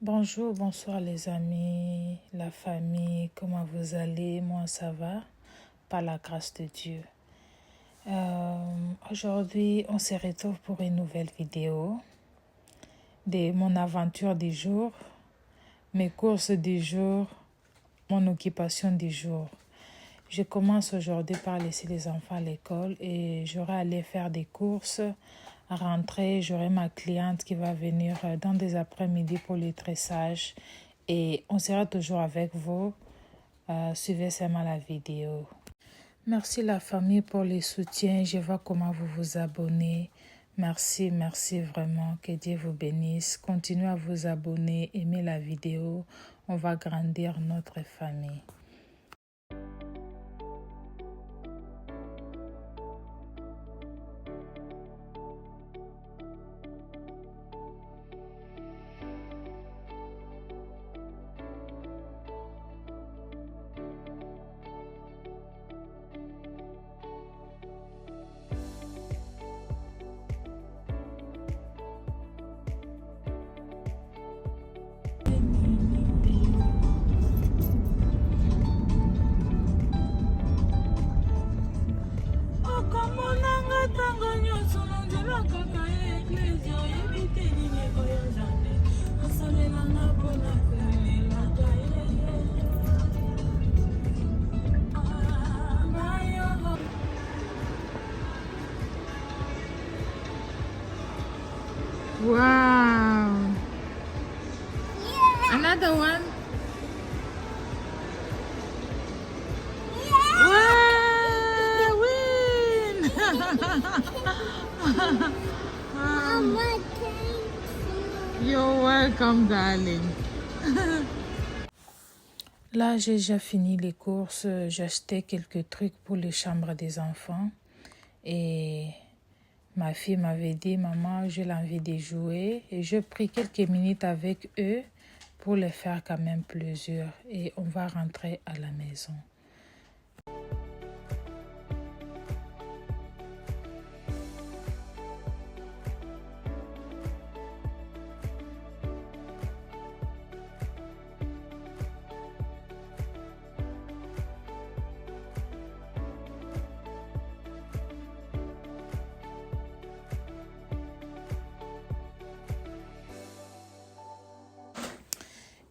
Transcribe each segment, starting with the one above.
Bonjour, bonsoir les amis, la famille, comment vous allez? Moi ça va, par la grâce de Dieu. Aujourd'hui, on se retrouve pour une nouvelle vidéo de mon aventure du jour, mes courses du jour, mon occupation du jour. Je commence aujourd'hui par laisser les enfants à l'école et j'aurai à aller faire des courses. À rentrer, j'aurai ma cliente qui va venir dans des après-midi pour le tressage et on sera toujours avec vous. Suivez seulement la vidéo. Merci la famille pour le soutien. Je vois comment vous vous abonnez. Merci vraiment. Que Dieu vous bénisse. Continuez à vous abonner, aimez la vidéo. On va grandir notre famille. Wow! Another one? Wow! Win! Mama, thank you. You're welcome, darling. Là, j'ai déjà fini les courses. J'ai acheté quelques trucs pour les chambres des enfants. Et ma fille m'avait dit, maman, j'ai l'envie de jouer. Et j'ai pris quelques minutes avec eux pour les faire quand même plusieurs. Et on va rentrer à la maison.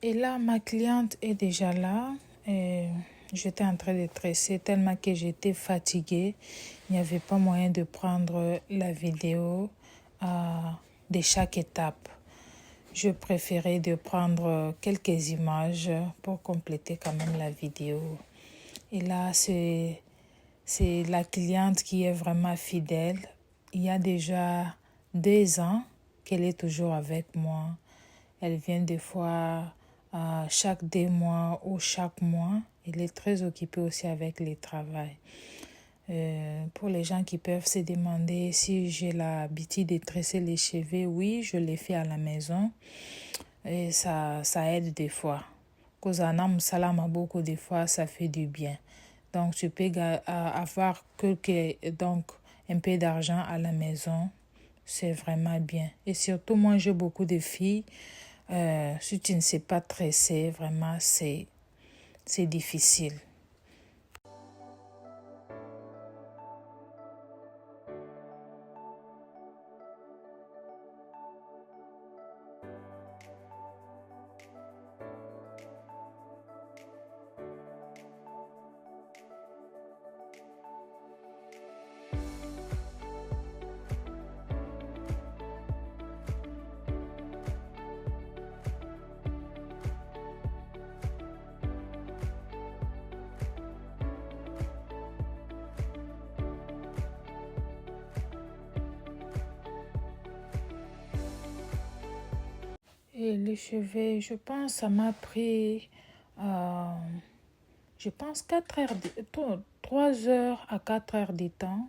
Et là, ma cliente est déjà là. Et j'étais en train de tresser tellement que j'étais fatiguée. Il n'y avait pas moyen de prendre la vidéo de chaque étape. Je préférais de prendre quelques images pour compléter quand même la vidéo. Et là, c'est la cliente qui est vraiment fidèle. Il y a déjà 2 ans qu'elle est toujours avec moi. Elle vient des fois chaque 2 mois ou chaque mois. Elle est très occupée aussi avec le travail. Pour les gens qui peuvent se demander si j'ai l'habitude de tresser les cheveux, oui, je les fais à la maison. Et ça aide des fois. Kozana Musalama beaucoup des fois, ça fait du bien. Donc, tu peux avoir un peu d'argent à la maison. C'est vraiment bien. Et surtout, moi, j'ai beaucoup de filles. Si tu ne sais pas tresser, vraiment, c'est difficile. Et les cheveux, je pense, ça m'a pris, je pense, 3 heures à 4 heures de temps.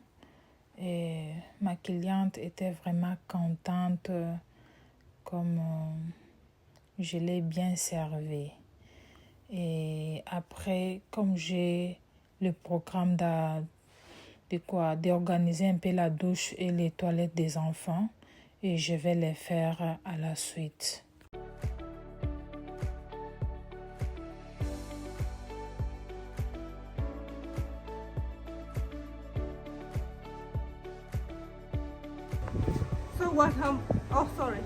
Et ma cliente était vraiment contente comme je l'ai bien servi. Et après, comme j'ai le programme d'organiser un peu la douche et les toilettes des enfants, et je vais les faire à la suite. what? Oh, sorry.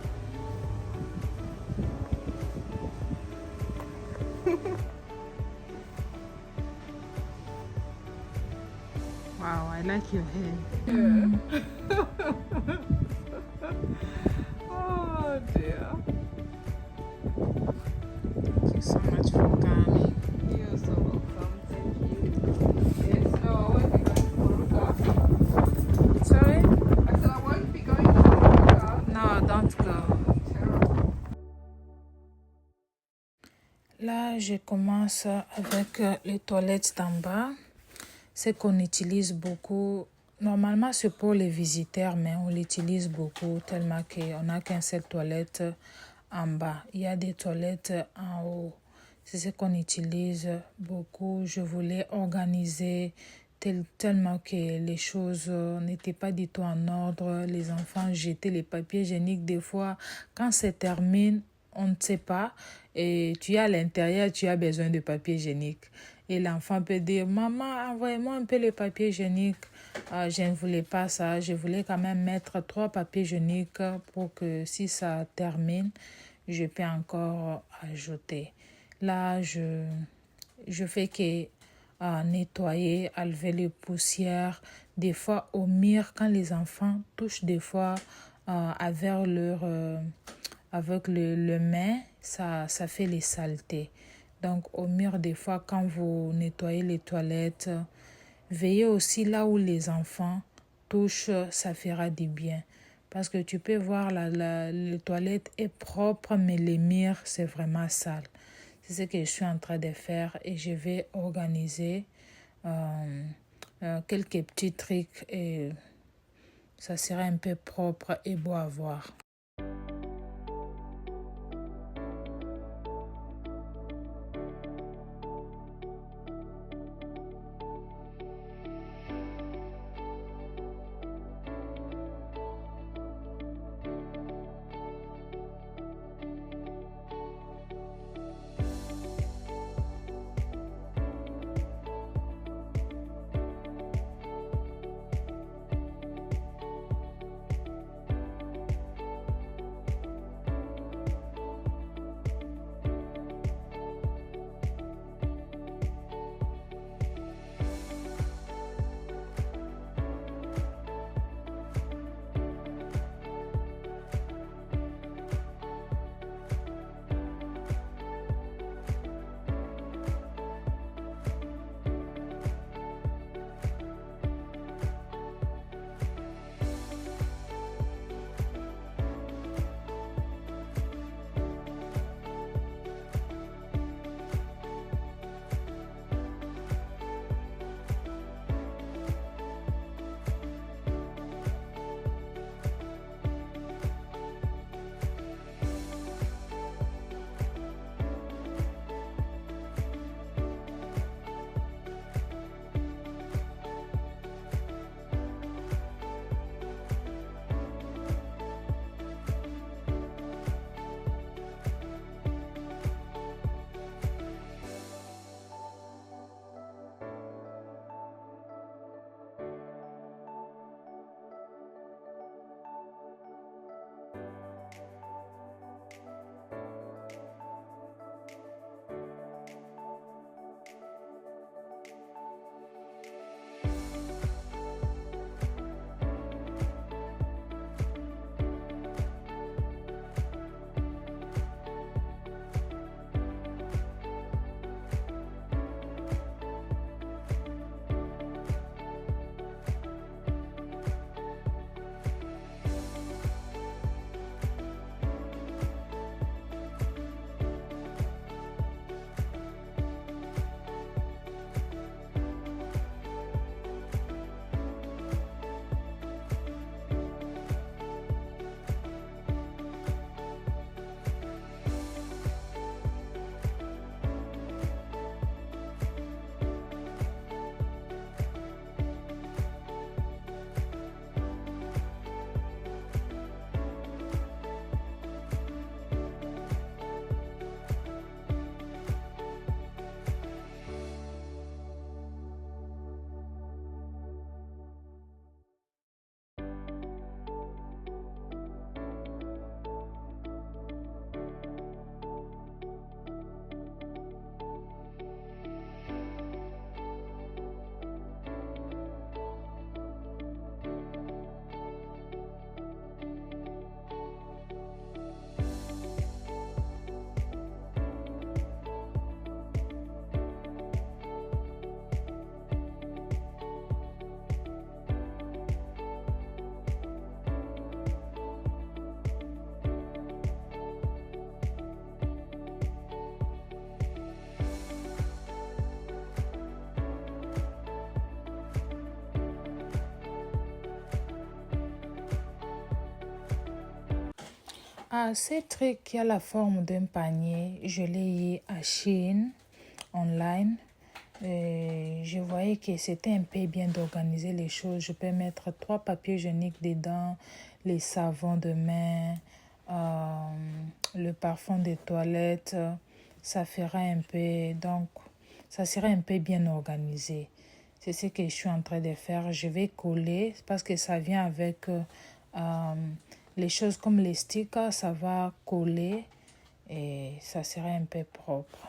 Wow, I like your hair. Oh dear. Thank you so much for coming. You're so welcome. Thank you. Yes, no, I won't be going to Moruga. Sorry? I said I won't be going to Moruga. No, don't go. Terrible. Là, je commence avec les toilettes d'en bas. C'est qu'on utilise beaucoup. Normalement, c'est pour les visiteurs, mais on l'utilise beaucoup tellement qu'on n'a qu'une seule toilette en bas. Il y a des toilettes en haut. C'est ce qu'on utilise beaucoup. Je voulais organiser tellement que les choses n'étaient pas du tout en ordre. Les enfants jetaient les papiers hygiéniques. Des fois, quand c'est terminé, on ne sait pas. Et tu es à l'intérieur, tu as besoin de papier hygiénique. Et l'enfant peut dire, maman, envoyez-moi un peu le papier hygiénique. Je ne voulais pas ça. Je voulais quand même mettre 3 papiers hygiéniques pour que si ça termine, je peux encore ajouter. Là, je fais que nettoyer, enlever les poussières. Des fois, au mur, quand les enfants touchent des fois avec le main, ça fait les saletés. Donc, au mur, des fois, quand vous nettoyez les toilettes, veillez aussi là où les enfants touchent, ça fera du bien. Parce que tu peux voir, le toilette est propre, mais les murs, c'est vraiment sale. C'est ce que je suis en train de faire et je vais organiser quelques petits trucs et ça sera un peu propre et beau à voir. Ah, ce truc qui a la forme d'un panier, je l'ai eu à Chine, online. Je voyais que c'était un peu bien d'organiser les choses. Je peux mettre 3 papiers hygiéniques dedans, les savons de main, le parfum des toilettes. Ça fera un peu, donc, ça sera un peu bien organisé. C'est ce que je suis en train de faire. Je vais coller parce que ça vient avec les choses comme les stickers, ça va coller et ça sera un peu propre.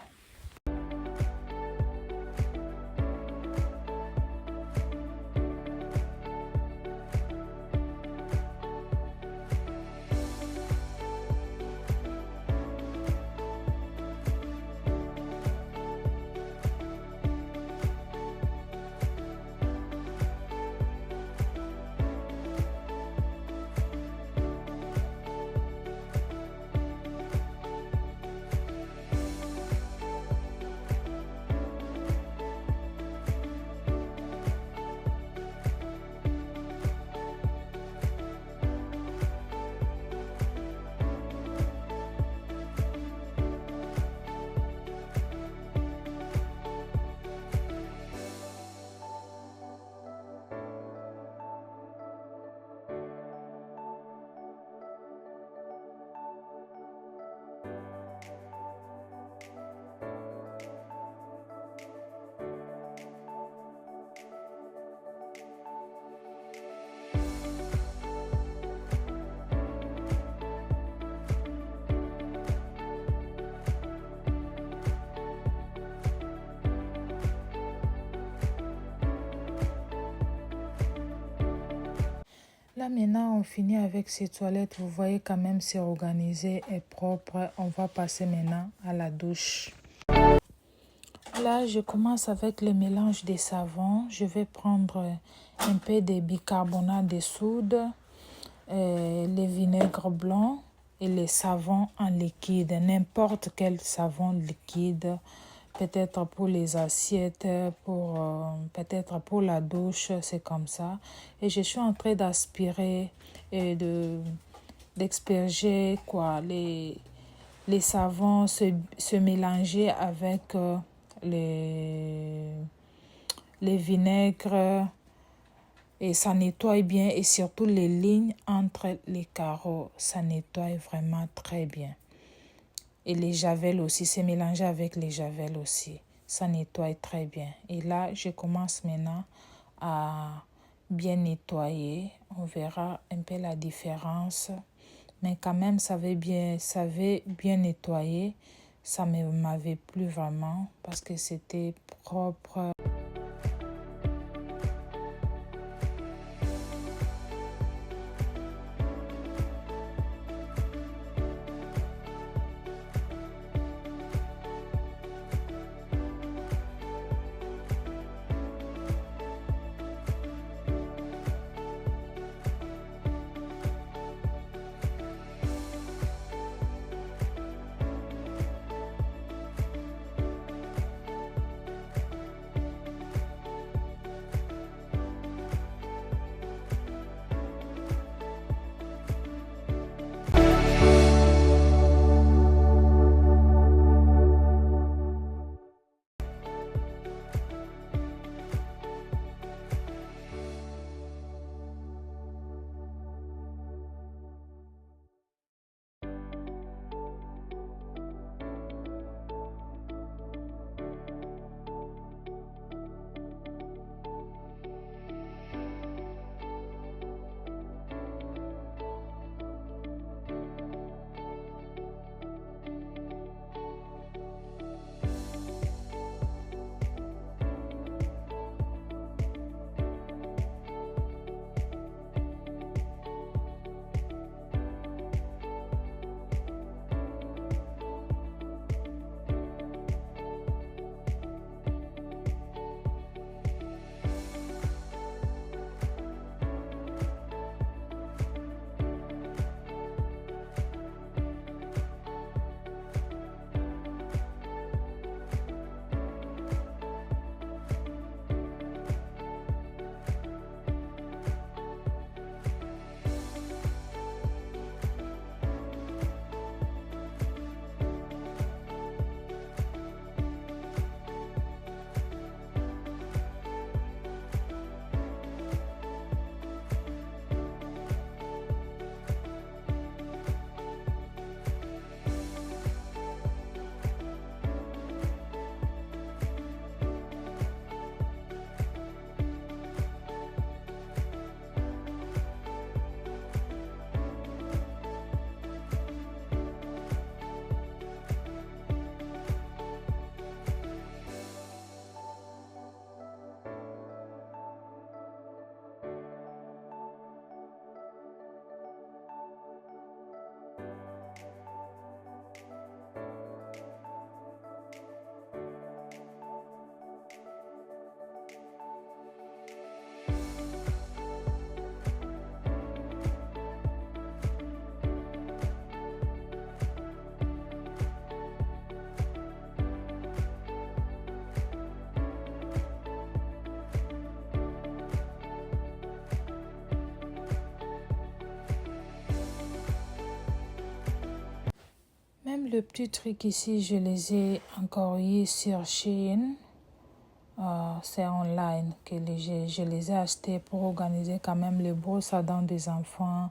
Là maintenant, on finit avec ces toilettes. Vous voyez quand même c'est organisé et propre. On va passer maintenant à la douche. Là, je commence avec le mélange des savons. Je vais prendre un peu de bicarbonate de soude, les vinaigres blancs et les savons en liquide. N'importe quel savon liquide. Peut-être pour les assiettes, peut-être pour la douche, c'est comme ça. Et je suis en train d'aspirer et d'experger les savons, se mélanger avec les vinaigres et ça nettoie bien et surtout les lignes entre les carreaux, ça nettoie vraiment très bien. Et les javels aussi, c'est mélangé avec les javels aussi. Ça nettoie très bien. Et là, je commence maintenant à bien nettoyer. On verra un peu la différence. Mais quand même, ça avait bien nettoyer. Ça ne m'avait plu vraiment parce que c'était propre. le petit truc ici, je les ai encore eu sur Shein. C'est online que je les ai achetés pour organiser quand même les brosses à dents des enfants,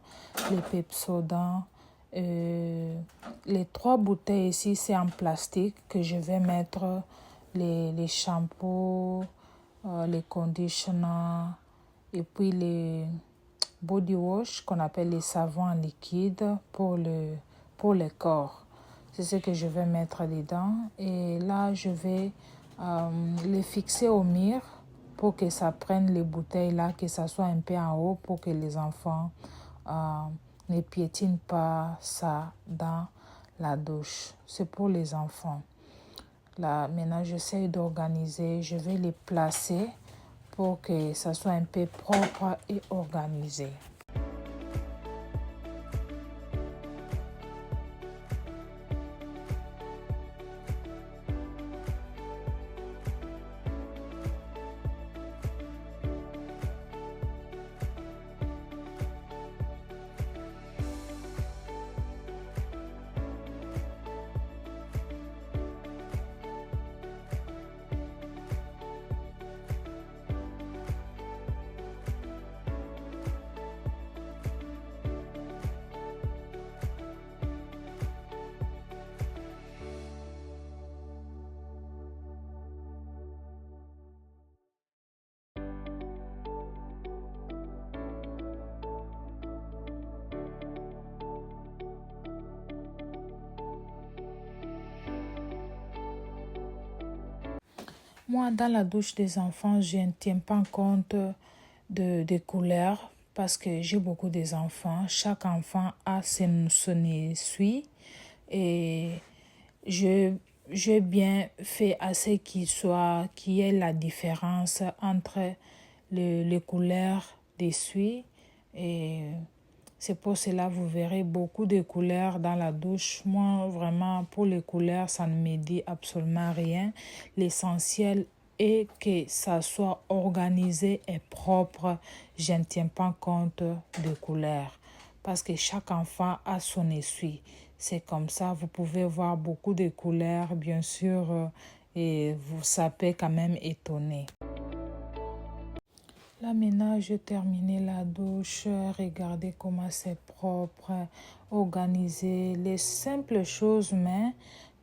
les Pepsodent. Les 3 bouteilles ici, c'est en plastique que je vais mettre les shampoings, les conditionners et puis les body wash qu'on appelle les savons en liquide pour les corps. C'est ce que je vais mettre dedans. Et là, je vais les fixer au mur pour que ça prenne les bouteilles là, que ça soit un peu en haut pour que les enfants ne piétinent pas ça dans la douche. C'est pour les enfants. Là, maintenant, j'essaie d'organiser. Je vais les placer pour que ça soit un peu propre et organisé. Moi, dans la douche des enfants, je ne tiens pas compte des couleurs parce que j'ai beaucoup d'enfants. Chaque enfant a son essuie et j'ai bien fait assez qu'il y ait la différence entre les couleurs d'essuie et c'est pour cela que vous verrez beaucoup de couleurs dans la douche. Moi, vraiment, pour les couleurs, ça ne me dit absolument rien. L'essentiel est que ça soit organisé et propre. Je ne tiens pas compte de couleurs parce que chaque enfant a son essuie. C'est comme ça, vous pouvez voir beaucoup de couleurs, bien sûr, et ça peut quand même étonner. Là maintenant, j'ai terminé la douche. Regardez comment c'est propre, organisé. Les simples choses, mais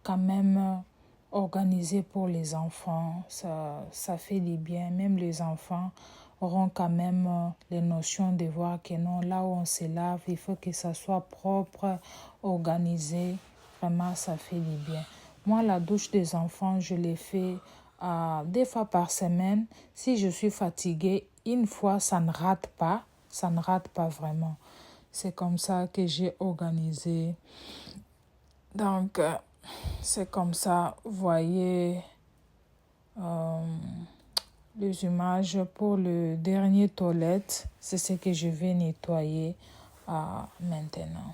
quand même organisé pour les enfants. Ça fait du bien. Même les enfants auront quand même les notions de voir que non, là où on se lave, il faut que ça soit propre, organisé. Vraiment, ça fait du bien. Moi, la douche des enfants, je l'ai fait 2 fois par semaine. Si je suis fatiguée, une fois, ça ne rate pas. Ça ne rate pas vraiment. C'est comme ça que j'ai organisé. Donc, c'est comme ça. Vous voyez les images pour le dernier toilette. C'est ce que je vais nettoyer maintenant.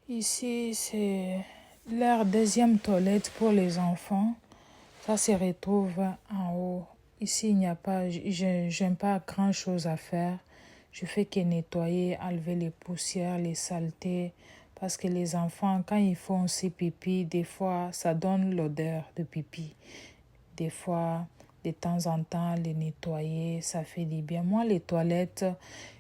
Ici, c'est leur deuxième toilette pour les enfants. Ça se retrouve en haut. Ici, il n'y a pas, je n'ai pas grand-chose à faire. Je fais que nettoyer, enlever les poussières, les saletés. Parce que les enfants, quand ils font aussi pipi, des fois, ça donne l'odeur de pipi. Des fois, de temps en temps, les nettoyer, ça fait du bien. Moi, les toilettes,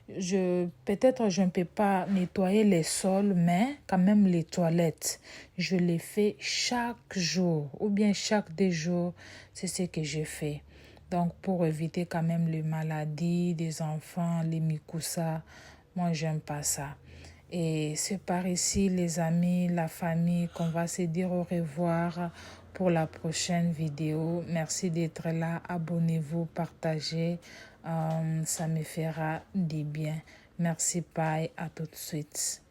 peut-être je ne peux pas nettoyer les sols, mais quand même les toilettes, je les fais chaque jour ou bien chaque 2 jours, c'est ce que je fais. Donc, pour éviter quand même les maladies des enfants, les mycoses. Moi, j'aime pas ça. Et c'est par ici, les amis, la famille, qu'on va se dire au revoir pour la prochaine vidéo. Merci d'être là. Abonnez-vous, partagez. Ça me fera du bien. Merci, bye. À tout de suite.